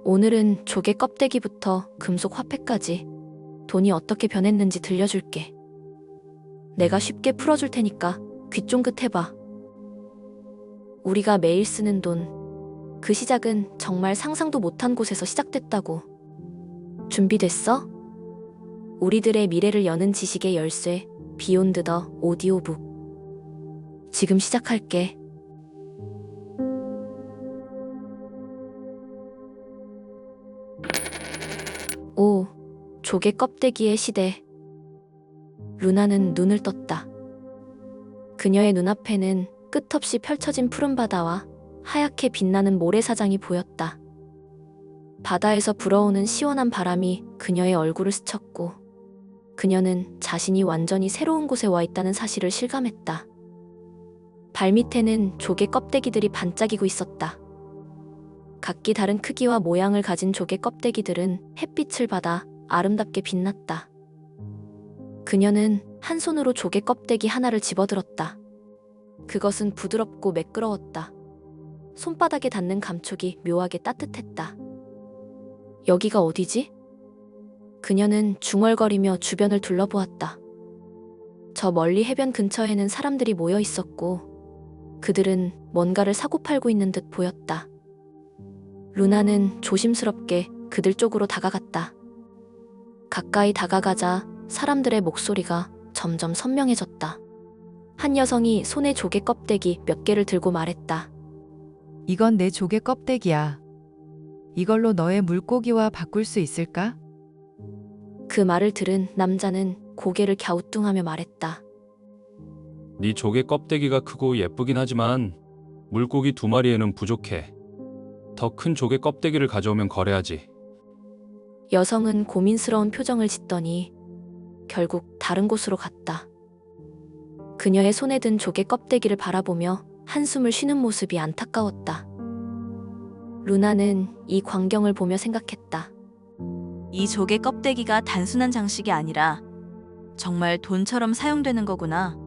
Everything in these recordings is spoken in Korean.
오늘은 조개 껍데기부터 금속 화폐까지 돈이 어떻게 변했는지 들려줄게. 내가 쉽게 풀어줄 테니까 귀 쫑긋 해봐. 우리가 매일 쓰는 돈, 그 시작은 정말 상상도 못한 곳에서 시작됐다고. 준비됐어? 우리들의 미래를 여는 지식의 열쇠, 비욘드 더 오디오북. 지금 시작할게. 오, 조개 껍데기의 시대. 루나는 눈을 떴다. 그녀의 눈앞에는 끝없이 펼쳐진 푸른 바다와 하얗게 빛나는 모래사장이 보였다. 바다에서 불어오는 시원한 바람이 그녀의 얼굴을 스쳤고, 그녀는 자신이 완전히 새로운 곳에 와 있다는 사실을 실감했다. 발밑에는 조개 껍데기들이 반짝이고 있었다. 각기 다른 크기와 모양을 가진 조개 껍데기들은 햇빛을 받아 아름답게 빛났다. 그녀는 한 손으로 조개 껍데기 하나를 집어들었다. 그것은 부드럽고 매끄러웠다. 손바닥에 닿는 감촉이 묘하게 따뜻했다. 여기가 어디지? 그녀는 중얼거리며 주변을 둘러보았다. 저 멀리 해변 근처에는 사람들이 모여 있었고, 그들은 뭔가를 사고팔고 있는 듯 보였다. 루나는 조심스럽게 그들 쪽으로 다가갔다. 가까이 다가가자 사람들의 목소리가 점점 선명해졌다. 한 여성이 손에 조개 껍데기 몇 개를 들고 말했다. 이건 내 조개 껍데기야. 이걸로 너의 물고기와 바꿀 수 있을까? 그 말을 들은 남자는 고개를 갸우뚱하며 말했다. 네 조개 껍데기가 크고 예쁘긴 하지만 물고기 2마리에는 부족해. 더 큰 조개 껍데기를 가져오면 거래하지. 여성은 고민스러운 표정을 짓더니 결국 다른 곳으로 갔다. 그녀의 손에 든 조개 껍데기를 바라보며 한숨을 쉬는 모습이 안타까웠다. 루나는 이 광경을 보며 생각했다. 이 조개 껍데기가 단순한 장식이 아니라 정말 돈처럼 사용되는 거구나.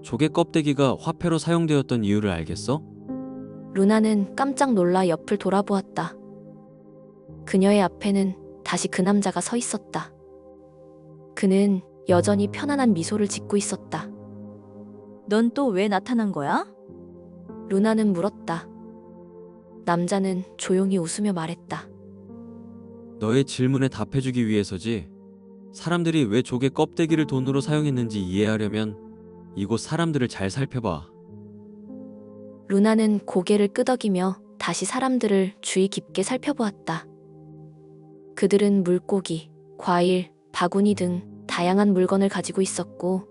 조개 껍데기가 화폐로 사용되었던 이유를 알겠어? 루나는 깜짝 놀라 옆을 돌아보았다. 그녀의 앞에는 다시 그 남자가 서 있었다. 그는 여전히 편안한 미소를 짓고 있었다. 넌 또 왜 나타난 거야? 루나는 물었다. 남자는 조용히 웃으며 말했다. 너의 질문에 답해주기 위해서지. 사람들이 왜 조개 껍데기를 돈으로 사용했는지 이해하려면 이곳 사람들을 잘 살펴봐. 루나는 고개를 끄덕이며 다시 사람들을 주의 깊게 살펴보았다. 그들은 물고기, 과일, 바구니 등 다양한 물건을 가지고 있었고,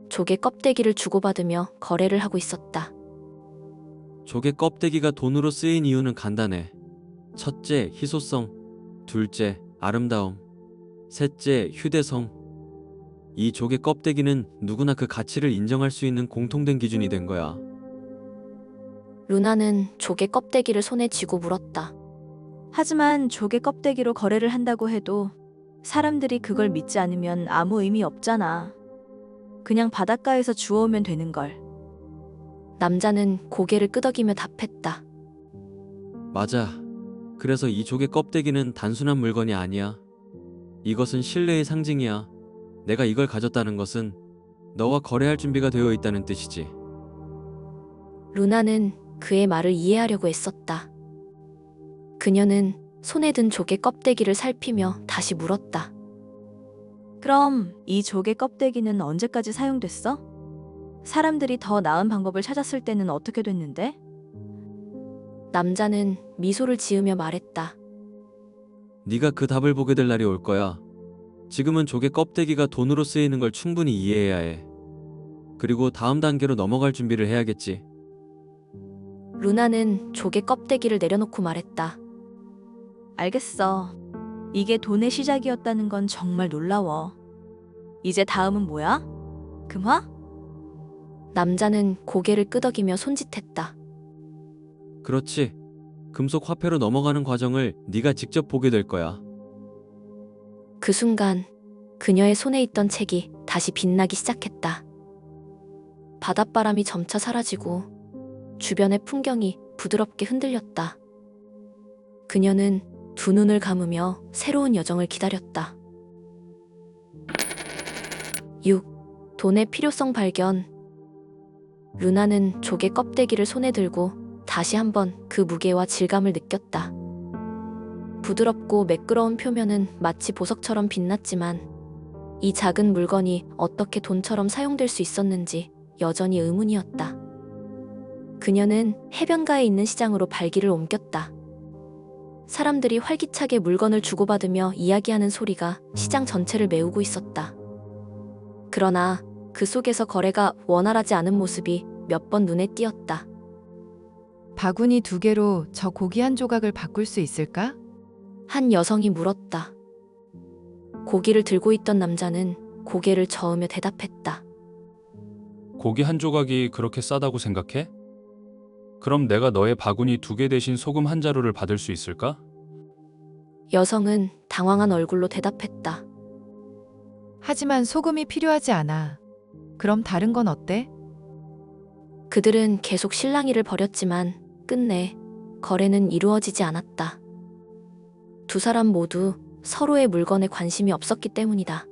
조개 껍데기를 주고받으며 거래를 하고 있었다. 조개 껍데기가 돈으로 쓰인 이유는 간단해. 첫째, 희소성. 둘째, 아름다움. 셋째, 휴대성. 이 조개 껍데기는 누구나 그 가치를 인정할 수 있는 공통된 기준이 된 거야. 루나는 조개 껍데기를 손에 쥐고 물었다. 하지만 조개 껍데기로 거래를 한다고 해도 사람들이 그걸 믿지 않으면 아무 의미 없잖아. 그냥 바닷가에서 주워오면 되는 걸. 남자는 고개를 끄덕이며 답했다. 맞아. 그래서 이 조개 껍데기는 단순한 물건이 아니야. 이것은 신뢰의 상징이야. 내가 이걸 가졌다는 것은 너와 거래할 준비가 되어 있다는 뜻이지. 루나는 그의 말을 이해하려고 애썼다. 그녀는 손에 든 조개 껍데기를 살피며 다시 물었다. 그럼 이 조개 껍데기는 언제까지 사용됐어? 사람들이 더 나은 방법을 찾았을 때는 어떻게 됐는데? 남자는 미소를 지으며 말했다. 네가 그 답을 보게 될 날이 올 거야. 지금은 조개 껍데기가 돈으로 쓰이는 걸 충분히 이해해야 해. 그리고 다음 단계로 넘어갈 준비를 해야겠지. 루나는 조개 껍데기를 내려놓고 말했다. 알겠어. 이게 돈의 시작이었다는 건 정말 놀라워. 이제 다음은 뭐야? 금화? 남자는 고개를 끄덕이며 손짓했다. 그렇지. 금속 화폐로 넘어가는 과정을 네가 직접 보게 될 거야. 그 순간 그녀의 손에 있던 책이 다시 빛나기 시작했다. 바닷바람이 점차 사라지고 주변의 풍경이 부드럽게 흔들렸다. 그녀는 두 눈을 감으며 새로운 여정을 기다렸다. 6. 돈의 필요성 발견. 루나는 조개 껍데기를 손에 들고 다시 한번 그 무게와 질감을 느꼈다. 부드럽고 매끄러운 표면은 마치 보석처럼 빛났지만 이 작은 물건이 어떻게 돈처럼 사용될 수 있었는지 여전히 의문이었다. 그녀는 해변가에 있는 시장으로 발길을 옮겼다. 사람들이 활기차게 물건을 주고받으며 이야기하는 소리가 시장 전체를 메우고 있었다. 그러나 그 속에서 거래가 원활하지 않은 모습이 몇 번 눈에 띄었다. 바구니 2개로 저 고기 한 조각을 바꿀 수 있을까? 한 여성이 물었다. 고기를 들고 있던 남자는 고개를 저으며 대답했다. 고기 한 조각이 그렇게 싸다고 생각해? 그럼 내가 너의 바구니 2개 대신 소금 한 자루를 받을 수 있을까? 여성은 당황한 얼굴로 대답했다. 하지만 소금이 필요하지 않아. 그럼 다른 건 어때? 그들은 계속 실랑이를 벌였지만 끝내 거래는 이루어지지 않았다. 두 사람 모두 서로의 물건에 관심이 없었기 때문이다.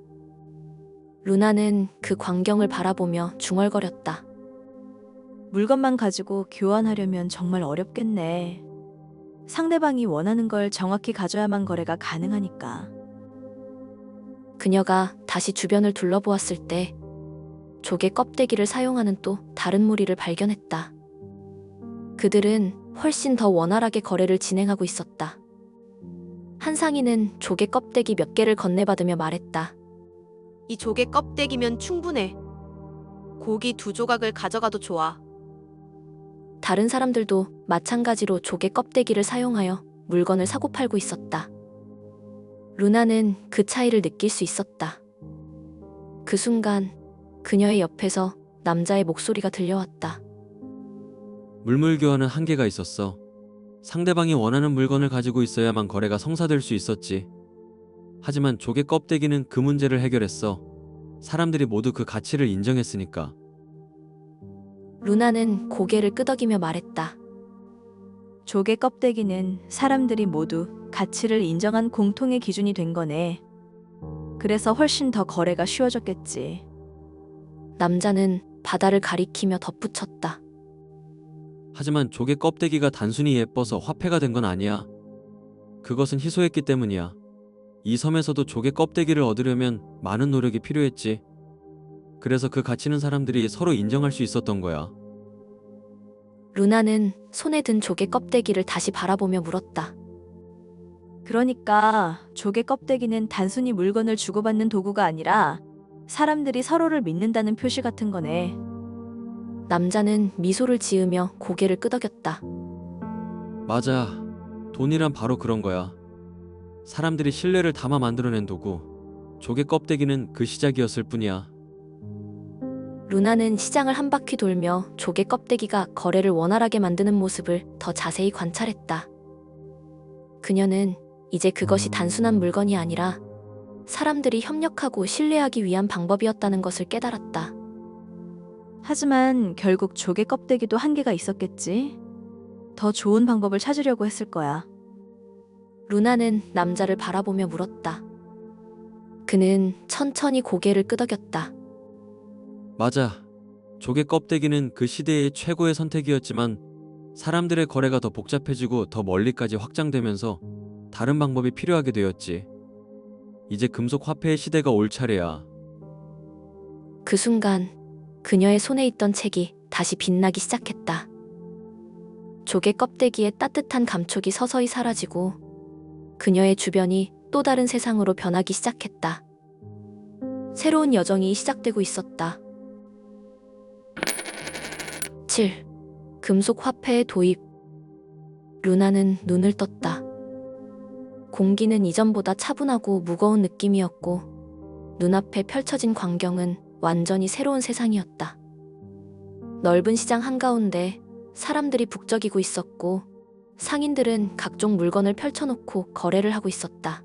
루나는 그 광경을 바라보며 중얼거렸다. 물건만 가지고 교환하려면 정말 어렵겠네. 상대방이 원하는 걸 정확히 가져야만 거래가 가능하니까. 그녀가 다시 주변을 둘러보았을 때 조개 껍데기를 사용하는 또 다른 무리를 발견했다. 그들은 훨씬 더 원활하게 거래를 진행하고 있었다. 한 상인은 조개 껍데기 몇 개를 건네받으며 말했다. 이 조개 껍데기면 충분해. 고기 2조각을 가져가도 좋아. 다른 사람들도 마찬가지로 조개 껍데기를 사용하여 물건을 사고팔고 있었다. 루나는 그 차이를 느낄 수 있었다. 그 순간 그녀의 옆에서 남자의 목소리가 들려왔다. 물물 교환은 한계가 있었어. 상대방이 원하는 물건을 가지고 있어야만 거래가 성사될 수 있었지. 하지만 조개 껍데기는 그 문제를 해결했어. 사람들이 모두 그 가치를 인정했으니까. 루나는 고개를 끄덕이며 말했다. 조개 껍데기는 사람들이 모두 가치를 인정한 공통의 기준이 된 거네. 그래서 훨씬 더 거래가 쉬워졌겠지. 남자는 바다를 가리키며 덧붙였다. 하지만 조개 껍데기가 단순히 예뻐서 화폐가 된 건 아니야. 그것은 희소했기 때문이야. 이 섬에서도 조개 껍데기를 얻으려면 많은 노력이 필요했지. 그래서 그 가치는 사람들이 서로 인정할 수 있었던 거야. 루나는 손에 든 조개 껍데기를 다시 바라보며 물었다. 그러니까 조개 껍데기는 단순히 물건을 주고받는 도구가 아니라 사람들이 서로를 믿는다는 표시 같은 거네. 남자는 미소를 지으며 고개를 끄덕였다. 맞아. 돈이란 바로 그런 거야. 사람들이 신뢰를 담아 만들어낸 도구. 조개 껍데기는 그 시작이었을 뿐이야. 루나는 시장을 한 바퀴 돌며 조개 껍데기가 거래를 원활하게 만드는 모습을 더 자세히 관찰했다. 그녀는 이제 그것이 단순한 물건이 아니라 사람들이 협력하고 신뢰하기 위한 방법이었다는 것을 깨달았다. 하지만 결국 조개 껍데기도 한계가 있었겠지. 더 좋은 방법을 찾으려고 했을 거야. 루나는 남자를 바라보며 물었다. 그는 천천히 고개를 끄덕였다. 맞아. 조개 껍데기는 그 시대의 최고의 선택이었지만 사람들의 거래가 더 복잡해지고 더 멀리까지 확장되면서 다른 방법이 필요하게 되었지. 이제 금속 화폐의 시대가 올 차례야. 그 순간 그녀의 손에 있던 책이 다시 빛나기 시작했다. 조개 껍데기의 따뜻한 감촉이 서서히 사라지고 그녀의 주변이 또 다른 세상으로 변하기 시작했다. 새로운 여정이 시작되고 있었다. 7. 금속 화폐의 도입. 루나는 눈을 떴다. 공기는 이전보다 차분하고 무거운 느낌이었고 눈앞에 펼쳐진 광경은 완전히 새로운 세상이었다. 넓은 시장 한가운데 사람들이 북적이고 있었고 상인들은 각종 물건을 펼쳐놓고 거래를 하고 있었다.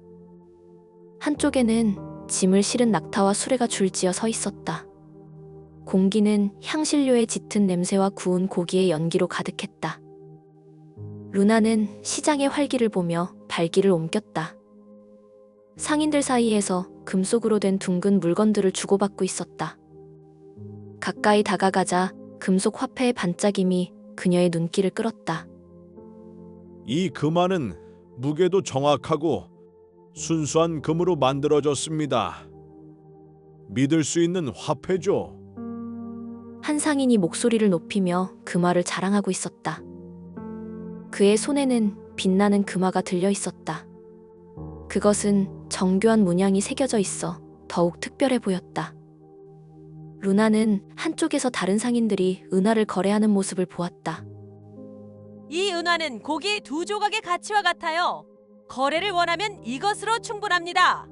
한쪽에는 짐을 실은 낙타와 수레가 줄지어 서 있었다. 공기는 향신료의 짙은 냄새와 구운 고기의 연기로 가득했다. 루나는 시장의 활기를 보며 발길을 옮겼다. 상인들 사이에서 금속으로 된 둥근 물건들을 주고받고 있었다. 가까이 다가가자 금속 화폐의 반짝임이 그녀의 눈길을 끌었다. 이 금화는 무게도 정확하고 순수한 금으로 만들어졌습니다. 믿을 수 있는 화폐죠. 한 상인이 목소리를 높이며 금화를 자랑하고 있었다. 그의 손에는 빛나는 금화가 들려 있었다. 그것은 정교한 문양이 새겨져 있어 더욱 특별해 보였다. 루나는 한쪽에서 다른 상인들이 은화를 거래하는 모습을 보았다. 이 은화는 고기 2조각의 가치와 같아요. 거래를 원하면 이것으로 충분합니다.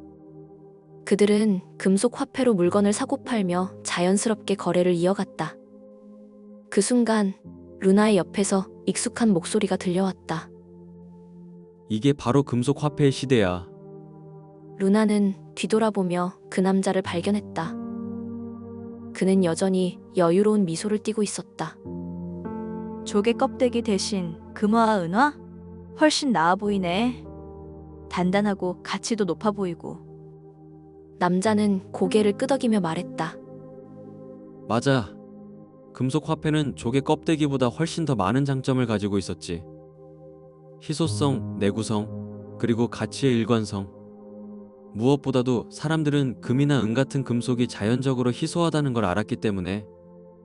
그들은 금속 화폐로 물건을 사고 팔며 자연스럽게 거래를 이어갔다. 그 순간 루나의 옆에서 익숙한 목소리가 들려왔다. 이게 바로 금속 화폐의 시대야. 루나는 뒤돌아보며 그 남자를 발견했다. 그는 여전히 여유로운 미소를 띠고 있었다. 조개 껍데기 대신 금화와 은화? 훨씬 나아 보이네. 단단하고 가치도 높아 보이고. 남자는 고개를 끄덕이며 말했다. 맞아. 금속 화폐는 조개 껍데기보다 훨씬 더 많은 장점을 가지고 있었지. 희소성, 내구성, 그리고 가치의 일관성. 무엇보다도 사람들은 금이나 은 같은 금속이 자연적으로 희소하다는 걸 알았기 때문에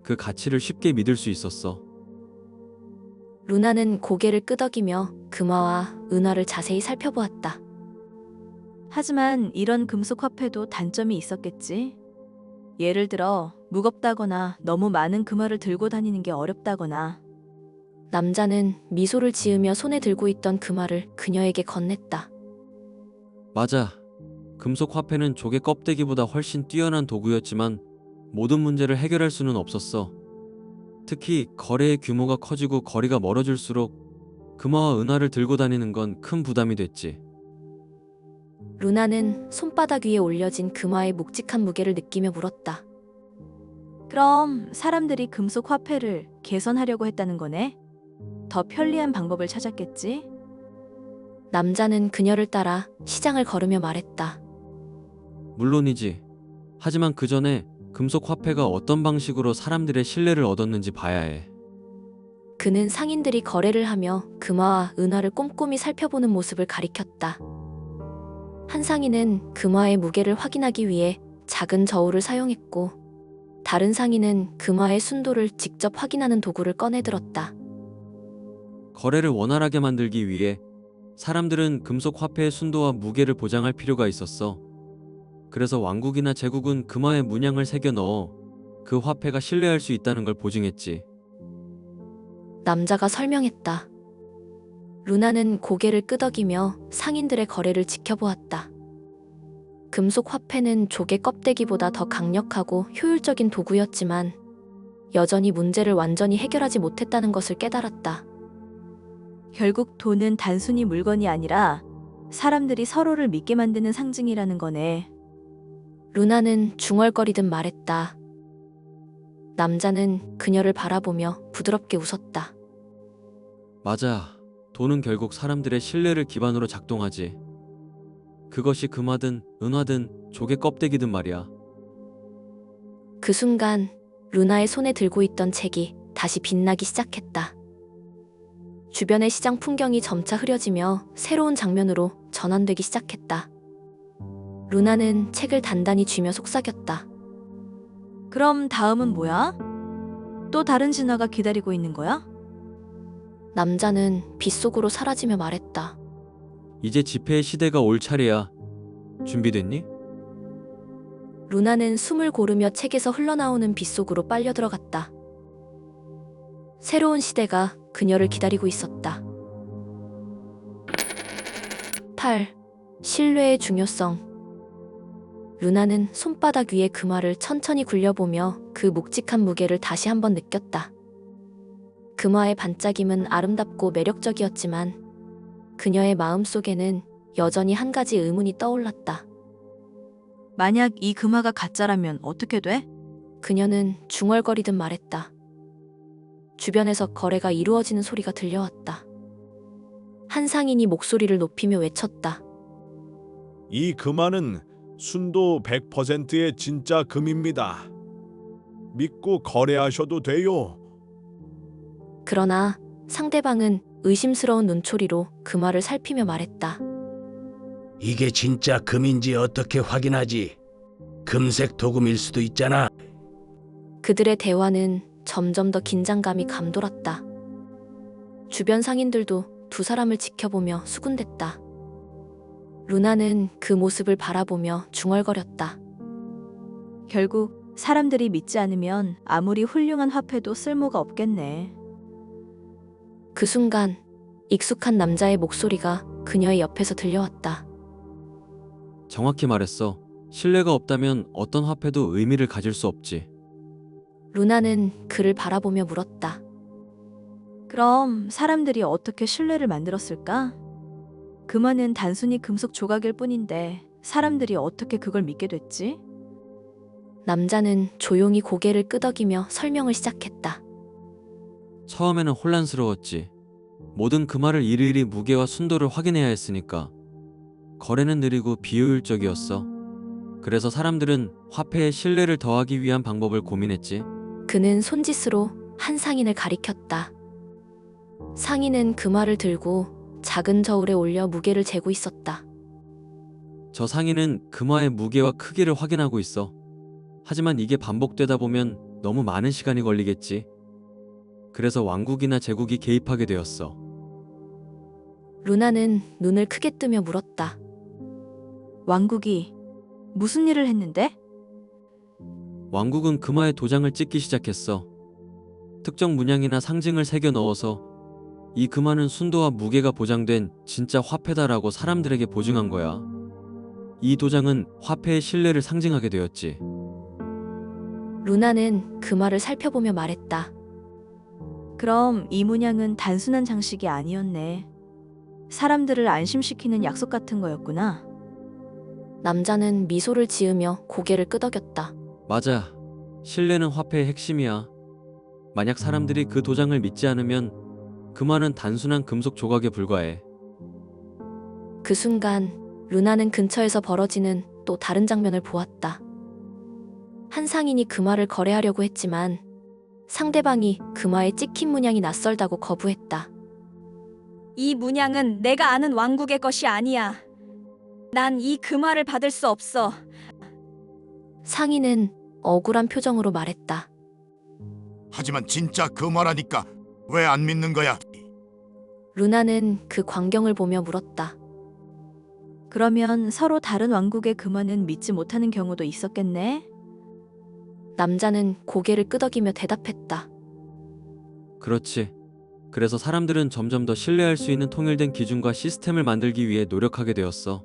그 가치를 쉽게 믿을 수 있었어. 루나는 고개를 끄덕이며 금화와 은화를 자세히 살펴보았다. 하지만 이런 금속 화폐도 단점이 있었겠지. 예를 들어 무겁다거나 너무 많은 금화를 들고 다니는 게 어렵다거나. 남자는 미소를 지으며 손에 들고 있던 금화를 그녀에게 건넸다. 맞아. 금속 화폐는 조개 껍데기보다 훨씬 뛰어난 도구였지만 모든 문제를 해결할 수는 없었어. 특히 거래의 규모가 커지고 거리가 멀어질수록 금화와 은화를 들고 다니는 건 큰 부담이 됐지. 루나는 손바닥 위에 올려진 금화의 묵직한 무게를 느끼며 물었다. 그럼 사람들이 금속 화폐를 개선하려고 했다는 거네? 더 편리한 방법을 찾았겠지? 남자는 그녀를 따라 시장을 걸으며 말했다. 물론이지. 하지만 그 전에 금속 화폐가 어떤 방식으로 사람들의 신뢰를 얻었는지 봐야 해. 그는 상인들이 거래를 하며 금화와 은화를 꼼꼼히 살펴보는 모습을 가리켰다. 한 상인은 금화의 무게를 확인하기 위해 작은 저울을 사용했고, 다른 상인은 금화의 순도를 직접 확인하는 도구를 꺼내들었다. 거래를 원활하게 만들기 위해 사람들은 금속 화폐의 순도와 무게를 보장할 필요가 있었어. 그래서 왕국이나 제국은 금화의 문양을 새겨 넣어 그 화폐가 신뢰할 수 있다는 걸 보증했지. 남자가 설명했다. 루나는 고개를 끄덕이며 상인들의 거래를 지켜보았다. 금속 화폐는 조개 껍데기보다 더 강력하고 효율적인 도구였지만 여전히 문제를 완전히 해결하지 못했다는 것을 깨달았다. 결국 돈은 단순히 물건이 아니라 사람들이 서로를 믿게 만드는 상징이라는 거네. 루나는 중얼거리듯 말했다. 남자는 그녀를 바라보며 부드럽게 웃었다. 맞아. 돈은 결국 사람들의 신뢰를 기반으로 작동하지. 그것이 금화든 은화든 조개 껍데기든 말이야. 그 순간 루나의 손에 들고 있던 책이 다시 빛나기 시작했다. 주변의 시장 풍경이 점차 흐려지며 새로운 장면으로 전환되기 시작했다. 루나는 책을 단단히 쥐며 속삭였다. 그럼 다음은 뭐야? 또 다른 진화가 기다리고 있는 거야? 남자는 빗속으로 사라지며 말했다. 이제 지폐의 시대가 올 차례야. 준비됐니? 루나는 숨을 고르며 책에서 흘러나오는 빗속으로 빨려 들어갔다. 새로운 시대가 그녀를 기다리고 있었다. 8. 신뢰의 중요성. 루나는 손바닥 위의 금화를 천천히 굴려보며 그 묵직한 무게를 다시 한번 느꼈다. 금화의 반짝임은 아름답고 매력적이었지만 그녀의 마음속에는 여전히 한 가지 의문이 떠올랐다. 만약 이 금화가 가짜라면 어떻게 돼? 그녀는 중얼거리듯 말했다. 주변에서 거래가 이루어지는 소리가 들려왔다. 한 상인이 목소리를 높이며 외쳤다. 이 금화는 순도 100%의 진짜 금입니다. 믿고 거래하셔도 돼요. 그러나 상대방은 의심스러운 눈초리로 금화를 살피며 말했다. 이게 진짜 금인지 어떻게 확인하지? 금색 도금일 수도 있잖아. 그들의 대화는 점점 더 긴장감이 감돌았다. 주변 상인들도 두 사람을 지켜보며 수군댔다. 루나는 그 모습을 바라보며 중얼거렸다. 결국 사람들이 믿지 않으면 아무리 훌륭한 화폐도 쓸모가 없겠네. 그 순간 익숙한 남자의 목소리가 그녀의 옆에서 들려왔다. 정확히 말했어. 신뢰가 없다면 어떤 화폐도 의미를 가질 수 없지. 루나는 그를 바라보며 물었다. 그럼 사람들이 어떻게 신뢰를 만들었을까? 금화는 단순히 금속 조각일 뿐인데 사람들이 어떻게 그걸 믿게 됐지? 남자는 조용히 고개를 끄덕이며 설명을 시작했다. 처음에는 혼란스러웠지. 모든 금화를 일일이 무게와 순도를 확인해야 했으니까. 거래는 느리고 비효율적이었어. 그래서 사람들은 화폐에 신뢰를 더하기 위한 방법을 고민했지. 그는 손짓으로 한 상인을 가리켰다. 상인은 금화를 들고 작은 저울에 올려 무게를 재고 있었다. 저 상인은 금화의 무게와 크기를 확인하고 있어. 하지만 이게 반복되다 보면 너무 많은 시간이 걸리겠지. 그래서 왕국이나 제국이 개입하게 되었어. 루나는 눈을 크게 뜨며 물었다. 왕국이 무슨 일을 했는데? 왕국은 금화에 도장을 찍기 시작했어. 특정 문양이나 상징을 새겨 넣어서 이 금화는 순도와 무게가 보장된 진짜 화폐다라고 사람들에게 보증한 거야. 이 도장은 화폐의 신뢰를 상징하게 되었지. 루나는 금화를 살펴보며 말했다. 그럼 이 문양은 단순한 장식이 아니었네. 사람들을 안심시키는 약속 같은 거였구나. 남자는 미소를 지으며 고개를 끄덕였다. 맞아. 신뢰는 화폐의 핵심이야. 만약 사람들이 그 도장을 믿지 않으면 금화는 단순한 금속 조각에 불과해. 그 순간 루나는 근처에서 벌어지는 또 다른 장면을 보았다. 한 상인이 금화를 거래하려고 했지만 상대방이 금화에 찍힌 문양이 낯설다고 거부했다. 이 문양은 내가 아는 왕국의 것이 아니야. 난 이 금화를 받을 수 없어. 상인은 억울한 표정으로 말했다. 하지만 진짜 금화라니까 왜 안 믿는 거야? 루나는 그 광경을 보며 물었다. 그러면 서로 다른 왕국의 금화는 믿지 못하는 경우도 있었겠네? 남자는 고개를 끄덕이며 대답했다. 그렇지. 그래서 사람들은 점점 더 신뢰할 수 있는 통일된 기준과 시스템을 만들기 위해 노력하게 되었어.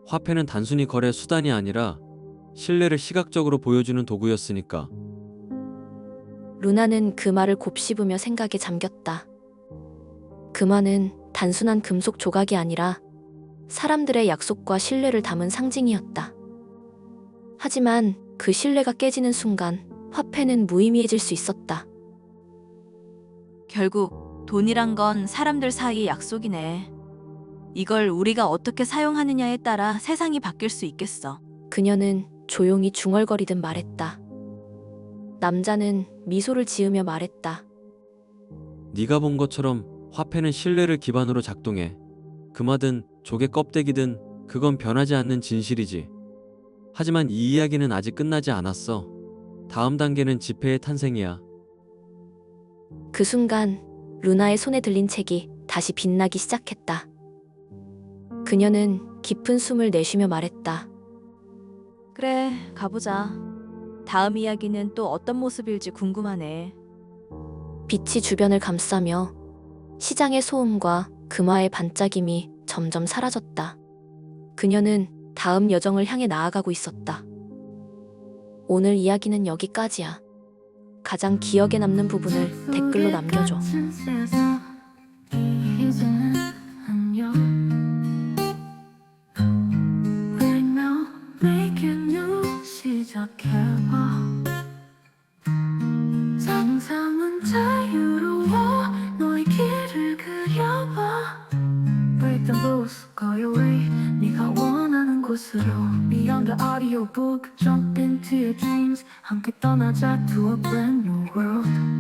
화폐는 단순히 거래 수단이 아니라 신뢰를 시각적으로 보여주는 도구였으니까. 루나는 그 말을 곱씹으며 생각에 잠겼다. 금화는 단순한 금속 조각이 아니라 사람들의 약속과 신뢰를 담은 상징이었다. 하지만 그 신뢰가 깨지는 순간 화폐는 무의미해질 수 있었다. 결국 돈이란 건 사람들 사이의 약속이네. 이걸 우리가 어떻게 사용하느냐에 따라 세상이 바뀔 수 있겠어. 그녀는 조용히 중얼거리듯 말했다. 남자는 미소를 지으며 말했다. 네가 본 것처럼 화폐는 신뢰를 기반으로 작동해. 금화든 조개 껍데기든 그건 변하지 않는 진실이지. 하지만 이 이야기는 아직 끝나지 않았어. 다음 단계는 지폐의 탄생이야. 그 순간 루나의 손에 들린 책이 다시 빛나기 시작했다. 그녀는 깊은 숨을 내쉬며 말했다. 그래, 가보자. 다음 이야기는 또 어떤 모습일지 궁금하네. 빛이 주변을 감싸며 시장의 소음과 금화의 반짝임이 점점 사라졌다. 그녀는 다음 여정을 향해 나아가고 있었다. 오늘 이야기는 여기까지야. 가장 기억에 남는 부분을 댓글로 남겨줘. 상상은 자유로워 너의 길을 그려봐. Take the bus, go your way. 네가 원하는 곳으로. Beyond the audiobook, jump into your dreams. 함께 떠나자 to a brand new world.